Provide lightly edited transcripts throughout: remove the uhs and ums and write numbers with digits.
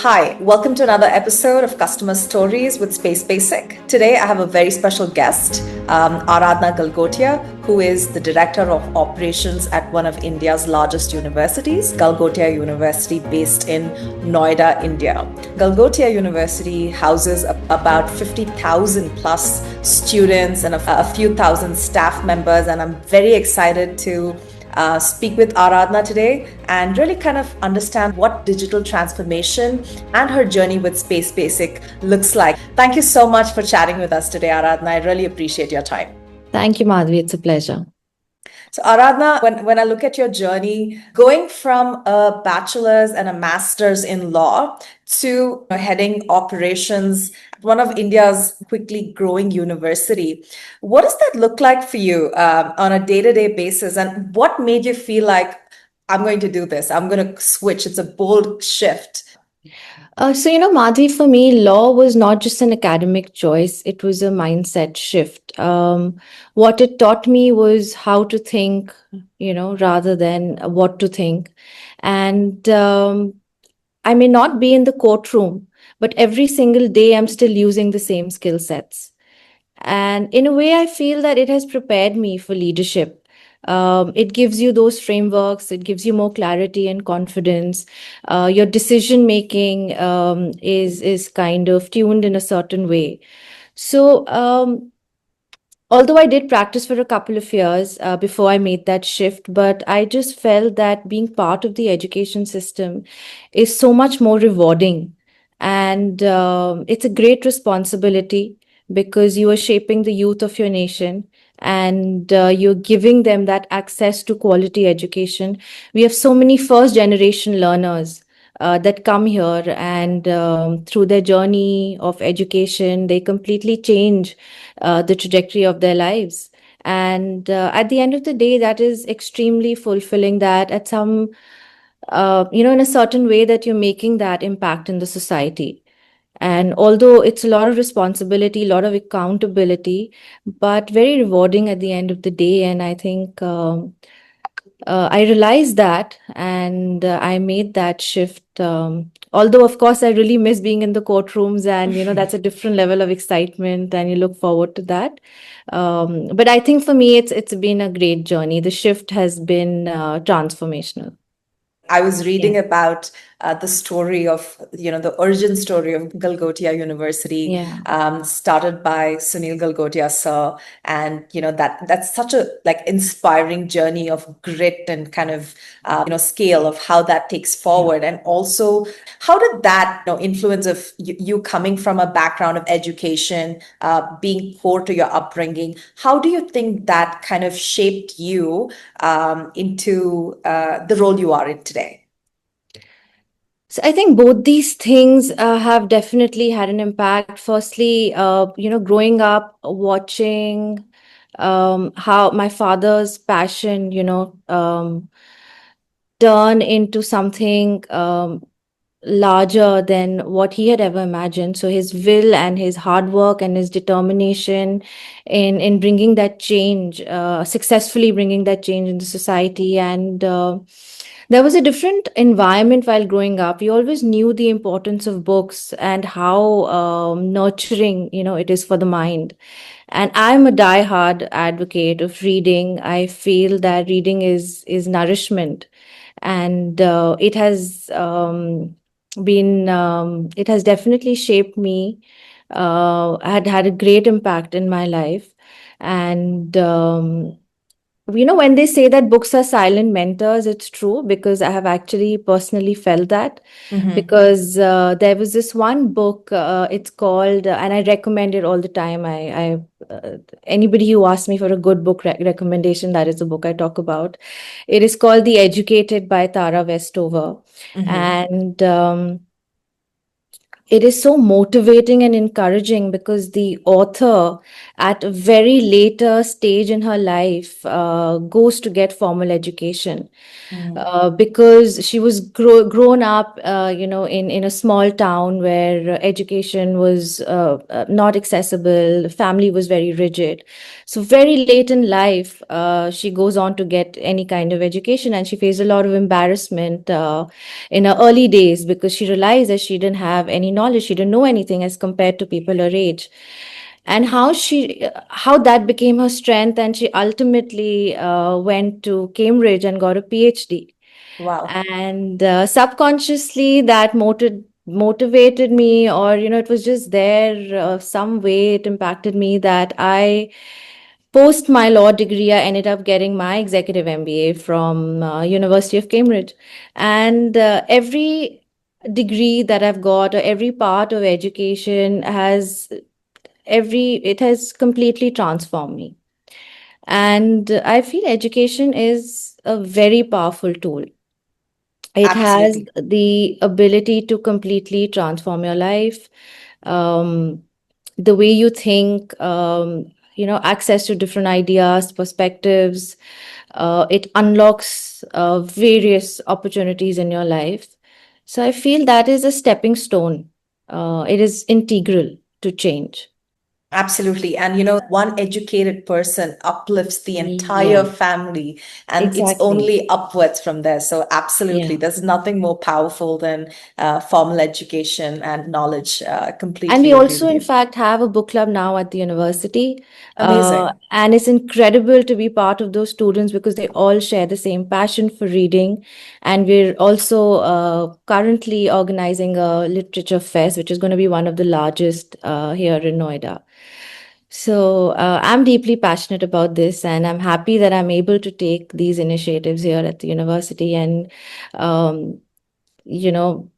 Hi, welcome to another episode of Customer Stories with SpaceBasic. Today I have a very special guest, Aradhana Galgotia, who is the Director of Operations at one of India's largest universities, Galgotias University, based in Noida, India. Galgotias University houses about 50,000 plus students and a few thousand staff members, and I'm very excited to speak with Aradhana today and really kind of understand what digital transformation and her journey with SpaceBasic looks like. Thank you so much for chatting with us today, Aradhana. I really appreciate your time. Thank you, Madhvi. It's a pleasure. So Aradhana, when I look at your journey, going from a bachelor's and a master's in law to heading operations at one of India's quickly growing university, what does that look like for you on a day-to-day basis? And what made you feel like, I'm going to do this, I'm going to switch? It's a bold shift. Madhvi, for me, law was not just an academic choice, it was a mindset shift. What it taught me was how to think, rather than what to think. And I may not be in the courtroom, but every single day I'm still using the same skill sets. And in a way, I feel that it has prepared me for leadership. It gives you those frameworks, it gives you more clarity and confidence. Your decision making is kind of tuned in a certain way. So, although I did practice for a couple of years before I made that shift, but I just felt that being part of the education system is so much more rewarding. And it's a great responsibility because you are shaping the youth of your nation and you're giving them that access to quality education. We have so many first generation learners that come here, and through their journey of education, they completely change the trajectory of their lives. And at the end of the day, that is extremely fulfilling, that at some, in a certain way, that you're making that impact in the society. And although it's a lot of responsibility, a lot of accountability, but very rewarding at the end of the day. And I think I realized that, and I made that shift. Although, of course, I really miss being in the courtrooms, and that's a different level of excitement, and you look forward to that. But I think for me, it's been a great journey. The shift has been transformational. I was reading about the story of, the origin story of Galgotias University, started by Sunil Galgotias sir. And, that's such a inspiring journey of grit and kind of, scale of how that takes forward. And also, how did that, influence of you coming from a background of education, being core to your upbringing, how do you think that kind of shaped you into the role you are in today? So I think both these things have definitely had an impact. Firstly, growing up watching how my father's passion, turn into something larger than what he had ever imagined. So his will and his hard work and his determination in bringing that change, successfully bringing that change in the society. And there was a different environment while growing up. We always knew the importance of books and how nurturing, it is for the mind. And I'm a diehard advocate of reading. I feel that reading is nourishment, and it has definitely shaped me. Had a great impact in my life, and when they say that books are silent mentors, it's true, because I have actually personally felt that. Because there was this one book, it's called, and I recommend it all the time. Anybody who asks me for a good book recommendation, that is the book I talk about. It is called The Educated by Tara Westover. And it is so motivating and encouraging because the author, at a very later stage in her life, goes to get formal education. Because she was grown up, in a small town where education was not accessible, the family was very rigid. So very late in life, she goes on to get any kind of education, and she faced a lot of embarrassment in her early days because she realized that she didn't have any knowledge, she didn't know anything as compared to people her age, and how that became her strength, and she ultimately went to Cambridge and got a PhD. Wow. And subconsciously that motivated me, or it was just there, some way it impacted me, that I, post my law degree, I ended up getting my executive MBA from University of Cambridge. And every degree that I've got, or every part of education, it has completely transformed me. And I feel education is a very powerful tool. It has Absolutely. the ability to completely transform your life. Um, the way you think, access to different ideas, perspectives. It unlocks various opportunities in your life. So I feel that is a stepping stone. It is integral to change. Absolutely. And one educated person uplifts the entire Yeah, family, and it's exactly. only upwards from there. So, absolutely, Yeah. there's nothing more powerful than formal education and knowledge. And we Completely agree also, with in you. fact, have a book club now at the university. Amazing. And it's incredible to be part of those students because they all share the same passion for reading. And we're also currently organizing a literature fest, which is going to be one of the largest here in Noida. So I'm deeply passionate about this, and I'm happy that I'm able to take these initiatives here at the university and, um, you know,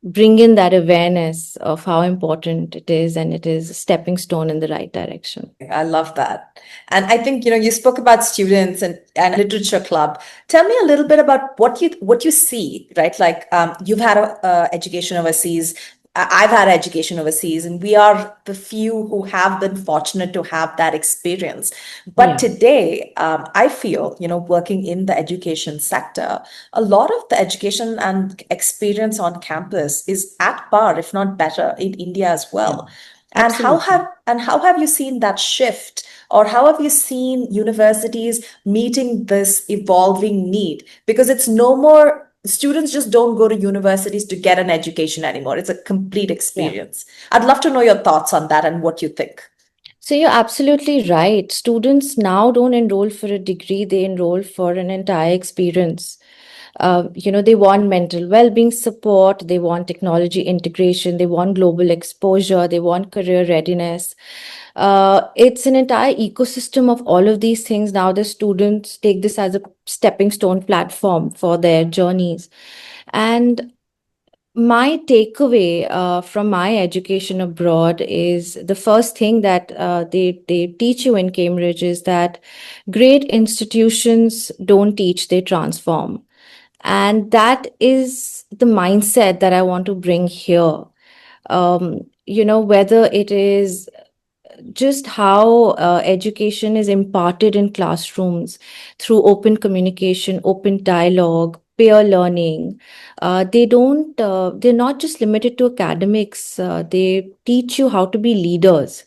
bring in that awareness of how important it is, and it is a stepping stone in the right direction. I love that. And I think, you spoke about students and literature club. Tell me a little bit about what you see, right? Like you've had a education overseas. I've had education overseas, and we are the few who have been fortunate to have that experience. But Yeah, today, I feel, working in the education sector, a lot of the education and experience on campus is at par, if not better, in India as yeah, well. And absolutely. how have you seen that shift, or how have you seen universities meeting this evolving need? Because it's no more, students just don't go to universities to get an education anymore. It's a complete Yeah. experience. I'd love to know your thoughts on that and what you think. So you're absolutely right. Students now don't enroll for a degree, they enroll for an entire experience. They want mental well-being support, they want technology integration, they want global exposure, they want career readiness. It's an entire ecosystem of all of these things. Now the students take this as a stepping stone platform for their journeys. And my takeaway from my education abroad is the first thing that they teach you in Cambridge is that great institutions don't teach, they transform. And that is the mindset that I want to bring here. Whether it is just how education is imparted in classrooms through open communication, open dialogue, peer learning. They're not just limited to academics, they teach you how to be leaders.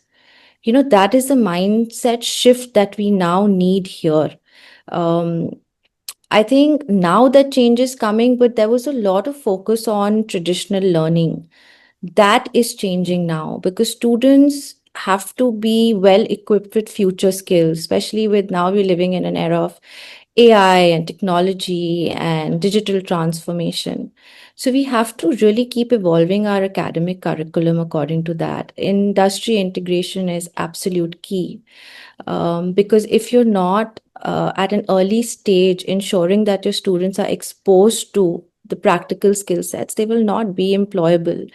That is the mindset shift that we now need here. Um, I think now that change is coming, but there was a lot of focus on traditional learning. That is changing now because students have to be well equipped with future skills, especially with now we're living in an era of AI and technology and digital transformation. So we have to really keep evolving our academic curriculum according to that. Industry integration is absolute key, because if you're not at an early stage ensuring that your students are exposed to the practical skill sets, they will not be employable.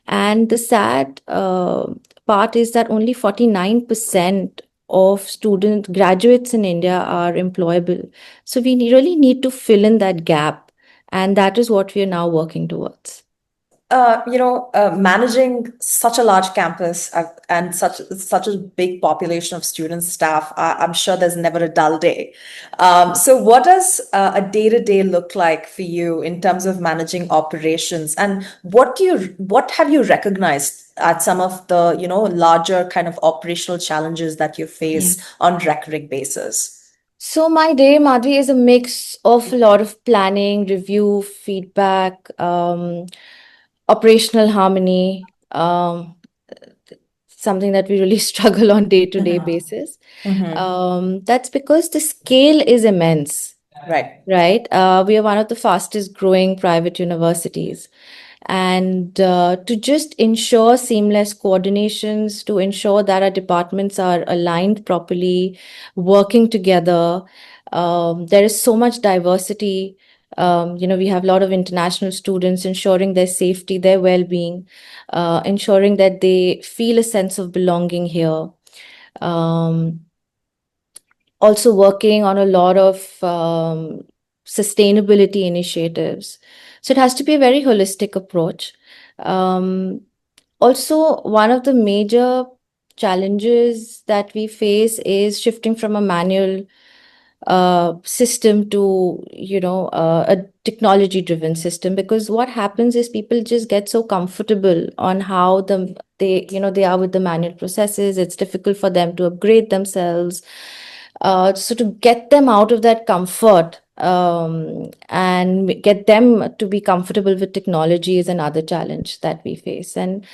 And the sad part is that only 49% of student graduates in India are employable. So we really need to fill in that gap. And that is what we are now working towards. Managing such a large campus and such a big population of students, staff, I'm sure there's never a dull day. So, what does a day-to-day look like for you in terms of managing operations, and what have you recognized at some of the larger kind of operational challenges that you Yeah. face on recurring basis? So my day, Madhvi, is a mix of a lot of planning, review, feedback, operational harmony, something that we really struggle on day-to-day Mm-hmm. basis. Mm-hmm. That's because the scale is immense, Right. right? We are one of the fastest growing private universities. And to just ensure seamless coordinations, to ensure that our departments are aligned properly, working together. There is so much diversity. We have a lot of international students, ensuring their safety, their well-being, ensuring that they feel a sense of belonging here. Um, Also working on a lot of sustainability initiatives. So it has to be a very holistic approach. Um, Also, one of the major challenges that we face is shifting from a manual system to a technology driven system, because what happens is people just get so comfortable on how they are with the manual processes. It's difficult for them to upgrade themselves, so to get them out of that comfort, and get them to be comfortable with technology is another challenge that we face. And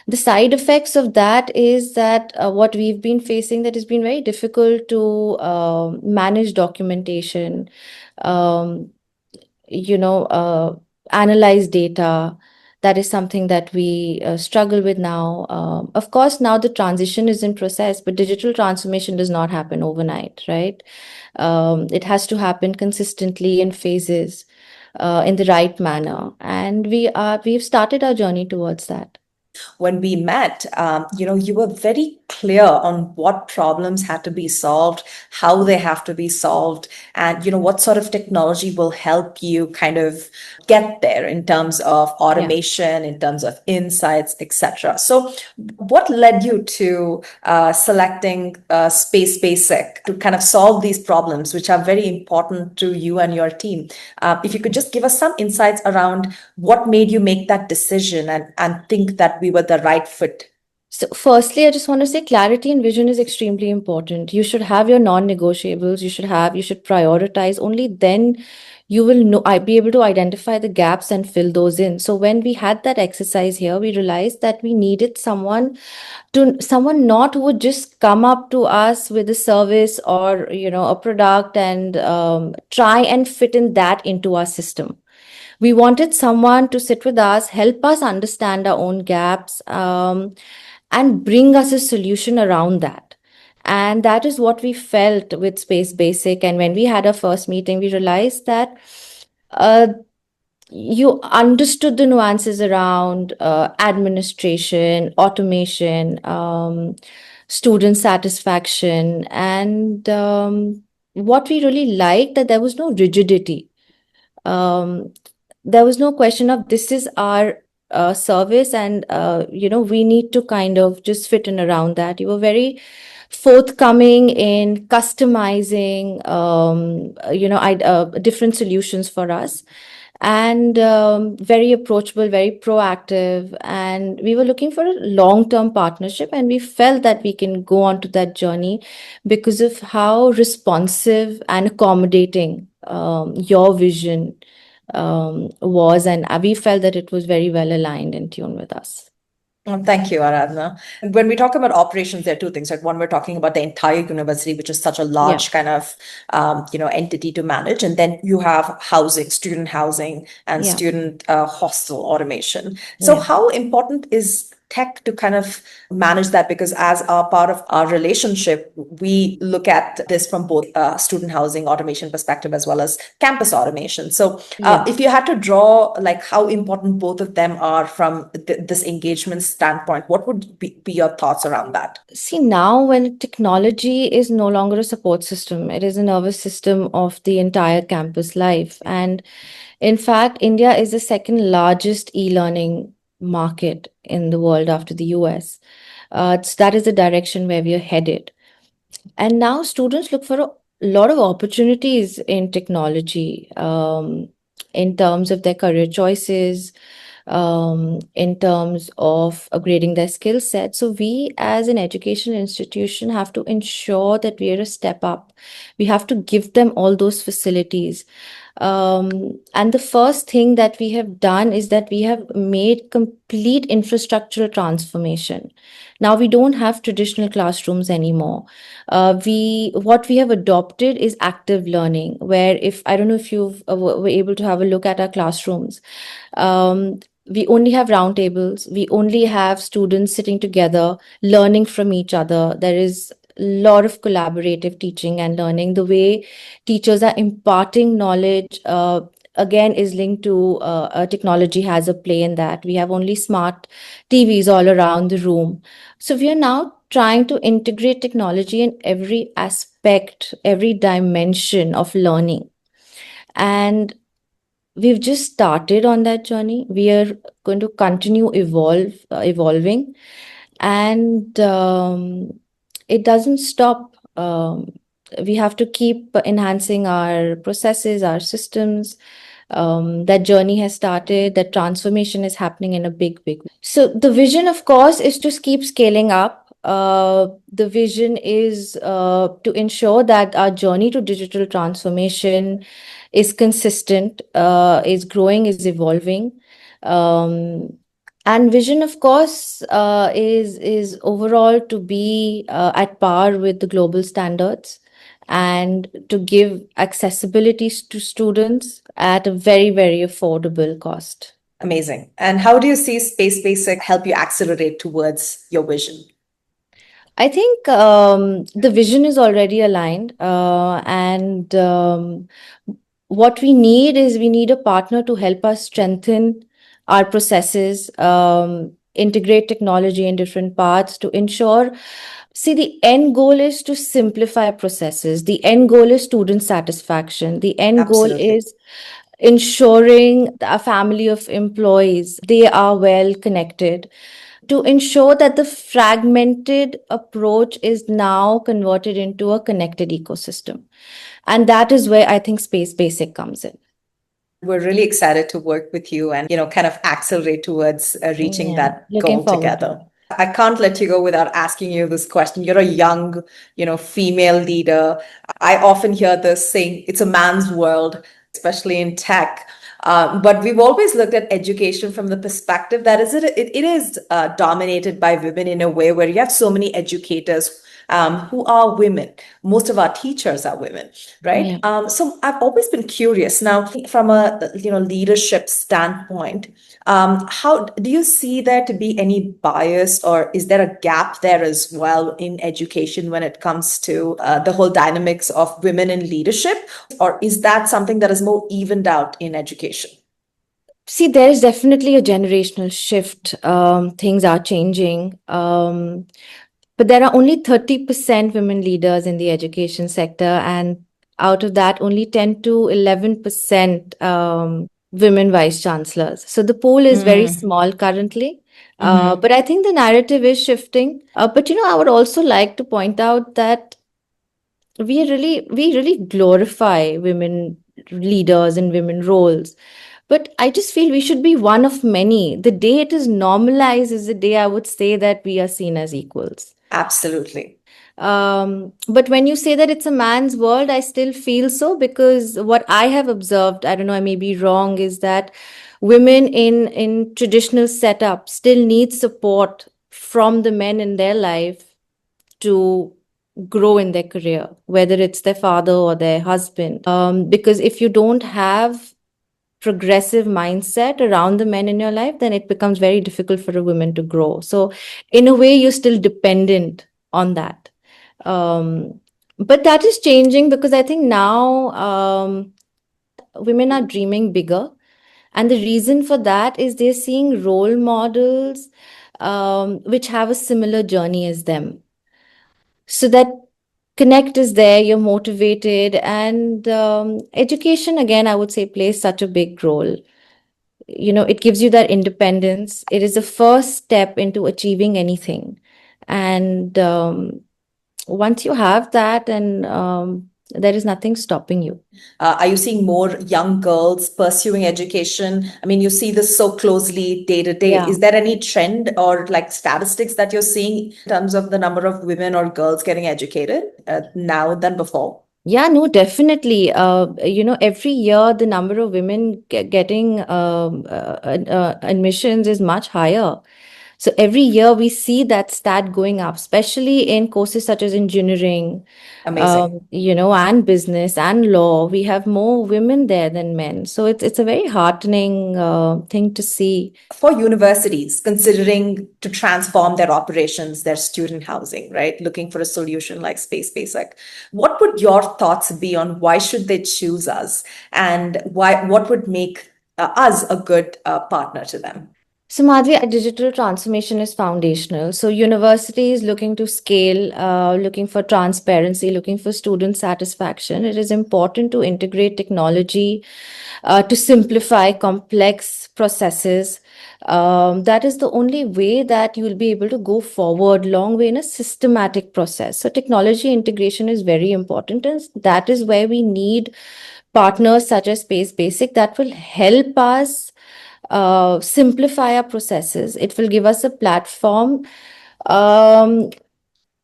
the side effects of that is that what we've been facing, that has been very difficult to manage documentation, um, you know, uh, analyze data. That is something that we struggle with now. Of course, now the transition is in process, but digital transformation does not happen overnight, right? It has to happen consistently in phases, in the right manner, and we've started our journey towards that. When we met, you were very clear on what problems had to be solved, how they have to be solved, and what sort of technology will help you kind of get there in terms of Yeah. automation, in terms of insights, etc. So, what led you to selecting SpaceBasic to kind of solve these problems, which are very important to you and your team? If you could just give us some insights around what made you make that decision and think that we were the right fit. So, firstly, I just want to say clarity and vision is extremely important. You should have your non-negotiables. You should prioritize. Only then you will know, be able to identify the gaps and fill those in. So, when we had that exercise here, we realized that we needed someone not who would just come up to us with a service or a product and try and fit in that into our system. We wanted someone to sit with us, help us understand our own gaps, and bring us a solution around that. And that is what we felt with SpaceBasic. And when we had our first meeting, we realized that uh, you understood the nuances around administration, automation, student satisfaction, and what we really liked, that there was no rigidity. Um, there was no question of this is our service, and we need to kind of just fit in around that. You were very forthcoming in customizing different solutions for us, and very approachable, very proactive. And we were looking for a long-term partnership, and we felt that we can go on to that journey because of how responsive and accommodating your vision was, and we felt that it was very well aligned and tuned with us. Thank you, Aradhana. When we talk about operations, there are two things, right? One, we're talking about the entire university, which is such a Yeah, large kind of, entity to manage. And then you have housing, student housing, and yeah, student hostel automation. So yeah. how important is tech to kind of manage that? Because as a part of our relationship, we look at this from both student housing automation perspective as well as campus automation. So Yeah. if you had to draw like how important both of them are from this engagement standpoint, what would be your thoughts around that? See, now when technology is no longer a support system, it is a nervous system of the entire campus life. And in fact, India is the second largest e-learning market in the world after the US. That is the direction where we are headed. And now students look for a lot of opportunities in technology, in terms of their career choices, in terms of upgrading their skill set. So we as an education institution have to ensure that we are a step up. We have to give them all those facilities. And the first thing that we have done is that we have made complete infrastructural transformation. Now we don't have traditional classrooms anymore. We What we have adopted is active learning, where, if I don't know if you've were able to have a look at our classrooms, we only have roundtables. We only have students sitting together, learning from each other. There is a lot of collaborative teaching and learning. The way teachers are imparting knowledge, again, is linked to technology has a play in that. We have only smart TVs all around the room. So we are now trying to integrate technology in every aspect, every dimension of learning. And we've just started on that journey. We are going to continue evolving, and it doesn't stop. We have to keep enhancing our processes, our systems. That journey has started. That transformation is happening in a big way. So the vision, of course, is to keep scaling up. The vision is to ensure that our journey to digital transformation is consistent, is growing, is evolving. Um, and vision, of course, is overall to be at par with the global standards and to give accessibility to students at a very affordable cost. Amazing. And how do you see Space Basic help you accelerate towards your vision? I think the vision is already aligned, and what we need a partner to help us strengthen our processes, integrate technology in different parts to ensure. See, the end goal is to simplify processes. The end goal is student satisfaction. The end goal Absolutely. is ensuring a family of employees, they are well connected, to ensure that the fragmented approach is now converted into a connected ecosystem. And that is where I think Space Basic comes in. We're really excited to work with you and, kind of accelerate towards reaching Yeah, that looking goal forward to together. it. I can't let you go without asking you this question. You're a young, female leader. I often hear this saying, it's a man's world, especially in tech. But we've always looked at education from the perspective that it is dominated by women in a way where you have so many educators who are women. Most of our teachers are women, right? Yeah. So I've always been curious. Now, from a leadership standpoint, how do you see there to be any bias, or is there a gap there as well in education when it comes to the whole dynamics of women in leadership, or is that something that is more evened out in education? See, there is definitely a generational shift. Things are changing. But there are only 30% women leaders in the education sector, and out of that, only 10 to 11% women vice chancellors. So the pool is very small currently. But I think the narrative is shifting. But I would also like to point out that we really glorify women leaders and women roles. But I just feel we should be one of many. The day it is normalized is the day I would say that we are seen as equals. Absolutely. But when you say that it's a man's world, I still feel so, because what I have observed, I don't know, I may be wrong, is that women in traditional setup still need support from the men in their life to grow in their career, whether it's their father or their husband. Because if you don't have progressive mindset around the men in your life, then it becomes very difficult for a woman to grow. So, in a way, you're still dependent on that. Um, but that is changing, because I think now women are dreaming bigger. And the reason for that is they're seeing role models which have a similar journey as them. So that connect is there, you're motivated. And education, again, I would say, plays such a big role. it gives you that independence. It is the first step into achieving anything. And once you have that, and there is nothing stopping you. Are you seeing more young girls pursuing education? I mean, you see this so closely day to day. Yeah. Is there any trend or like statistics that you're seeing in terms of the number of women or girls getting educated now than before? Yeah, no, definitely. Every year the number of women getting admissions is much higher. So every year we see that stat going up, especially in courses such as engineering, Amazing. and business and law. We have more women there than men. So it's a very heartening thing to see. For universities considering to transform their operations, their student housing, right? Looking for a solution like SpaceBasic. What would your thoughts be on why should they choose us, and what would make us a good partner to them? So, Madhvi, digital transformation is foundational. So, universities looking to scale, looking for transparency, looking for student satisfaction. It is important to integrate technology to simplify complex processes. That is the only way that you will be able to go forward long way in a systematic process. So, technology integration is very important, and that is where we need partners such as SpaceBasic that will help us simplify our processes. It will give us a platform um,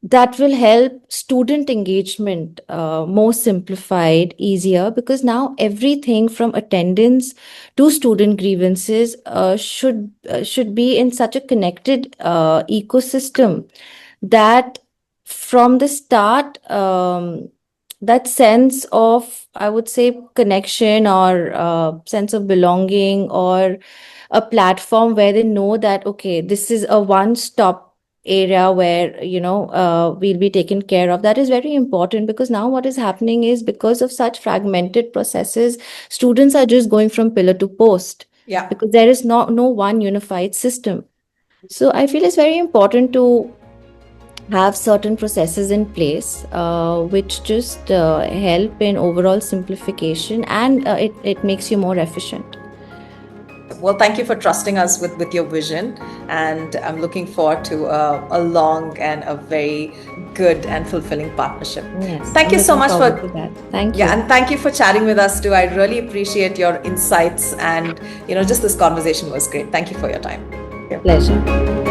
that will help student engagement more simplified, easier, because now everything from attendance to student grievances should be in such a connected ecosystem that from the start, that sense of, I would say, connection or sense of belonging, or a platform where they know that, okay, this is a one-stop area where, we'll be taken care of. That is very important, because now what is happening is, because of such fragmented processes, students are just going from pillar to post. Yeah. Because there is no one unified system. So I feel it's very important to have certain processes in place which just help in overall simplification, and it makes you more efficient. Well, thank you for trusting us with your vision, and I'm looking forward to a long and a very good and fulfilling partnership. Yes, Thank you so much for that. Thank you. Yeah, and thank you for chatting with us too. I really appreciate your insights, and just this conversation was great. Thank you for your time. Pleasure.